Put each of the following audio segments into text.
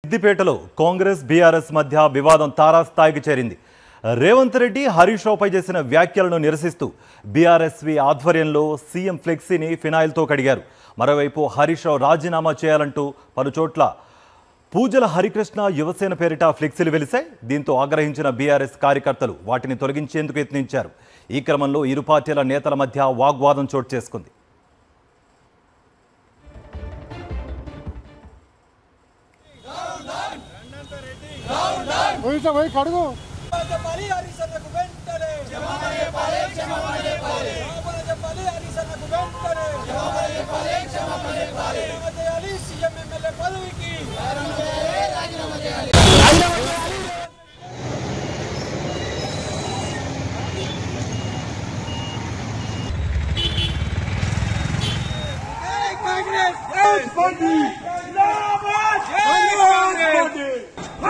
సిద్దిపేటలో కాంగ్రెస్ బీఆర్ఎస్ మధ్య వివాదం తారాస్థాయికి చేరింది. రేవంత్ రెడ్డి హరీష్ రావుపై చేసిన వ్యాఖ్యలను నిరసిస్తూ బీఆర్ఎస్వి ఆధ్వర్యంలో సీఎం ఫ్లెక్సీని ఫినాయిల్తో కడిగారు. మరోవైపు హరీష్ రావు రాజీనామా చేయాలంటూ పలుచోట్ల పూజల హరికృష్ణ యువసేన పేరిట ఫ్లెక్సీలు వెలిశాయి. దీంతో ఆగ్రహించిన బీఆర్ఎస్ కార్యకర్తలు వాటిని తొలగించేందుకు యత్నించారు. ఈ క్రమంలో ఇరు పార్టీల నేతల మధ్య వాగ్వాదం చోటు చేసుకుంది.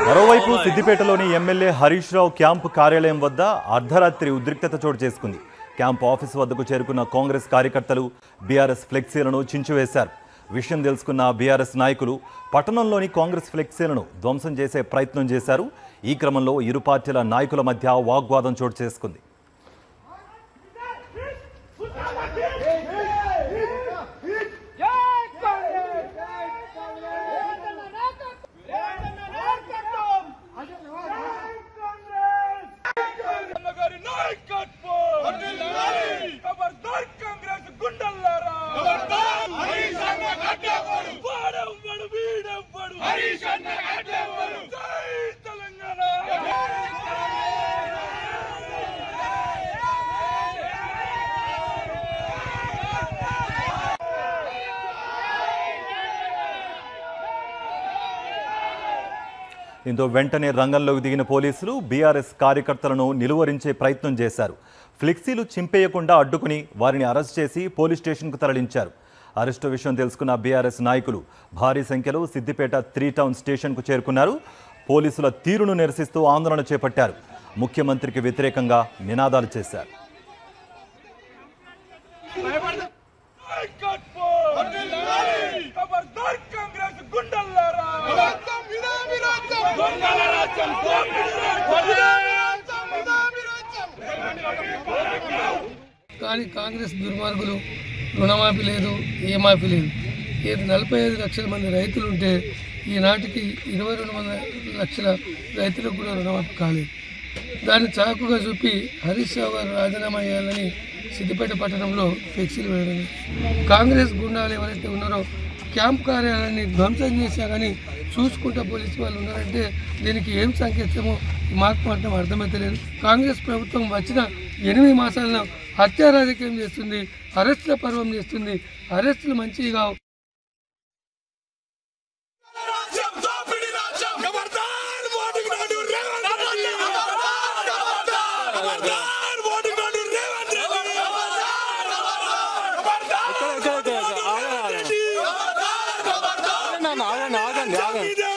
మరోవైపు సిద్దిపేటలోని ఎమ్మెల్యే హరీష్ రావు క్యాంపు కార్యాలయం వద్ద అర్ధరాత్రి ఉద్రిక్తత చోటు చేసుకుంది. క్యాంపు ఆఫీసు వద్దకు చేరుకున్న కాంగ్రెస్ కార్యకర్తలు బీఆర్ఎస్ ఫ్లెక్సీలను చించివేశారు. విషయం తెలుసుకున్న బీఆర్ఎస్ నాయకులు పట్టణంలోని కాంగ్రెస్ ఫ్లెక్సీలను ధ్వంసం చేసే ప్రయత్నం చేశారు. ఈ క్రమంలో ఇరు పార్టీల నాయకుల మధ్య వాగ్వాదం చోటు చేసుకుంది. దీంతో వెంటనే రంగంలోకి దిగిన పోలీసులు బీఆర్ఎస్ కార్యకర్తలను నిలువరించే ప్రయత్నం చేశారు. ఫ్లెక్సీలు చింపేయకుండా అడ్డుకుని వారిని అరెస్ట్ చేసి పోలీస్ స్టేషన్కు తరలించారు. అరెస్టు విషయం తెలుసుకున్న బీఆర్ఎస్ నాయకులు భారీ సంఖ్యలో సిద్దిపేట 3 టౌన్ స్టేషన్కు చేరుకున్నారు. పోలీసుల తీరును నిరసిస్తూ ఆందోళన చేపట్టారు. ముఖ్యమంత్రికి వ్యతిరేకంగా నినాదాలు చేశారు. కానీ కాంగ్రెస్ దుర్మార్గులు రుణమాఫీ లేదు, ఏ మాఫీ లేదు. 45 లక్షల మంది రైతులు ఉంటే ఈనాటికి 22 లక్షల రైతులకు కూడా రుణమాఫీ కాలేదు. దాన్ని చాకుగా చూపి హరీష్ రావు గారు రాజీనామా చేయాలని సిద్దిపేట పట్టణంలో ఫ్లెక్సీలు వేయడం. కాంగ్రెస్ గుండాలు ఎవరైతే ఉన్నారో క్యాంప్ కార్యాలయాన్ని ధ్వంసం చేశా కానీ చూసుకుంటా పోలీసు వాళ్ళు ఉన్నారంటే దీనికి ఏం సంకేతమో మాకు మాత్రం అర్థమవుతలేదు. కాంగ్రెస్ ప్రభుత్వం వచ్చిన 8 మాసాలను హత్యా రాజకీయం చేస్తుంది, అరెస్టుల పర్వం చేస్తుంది. అరెస్టులు మంచివి కావు. ఆగండి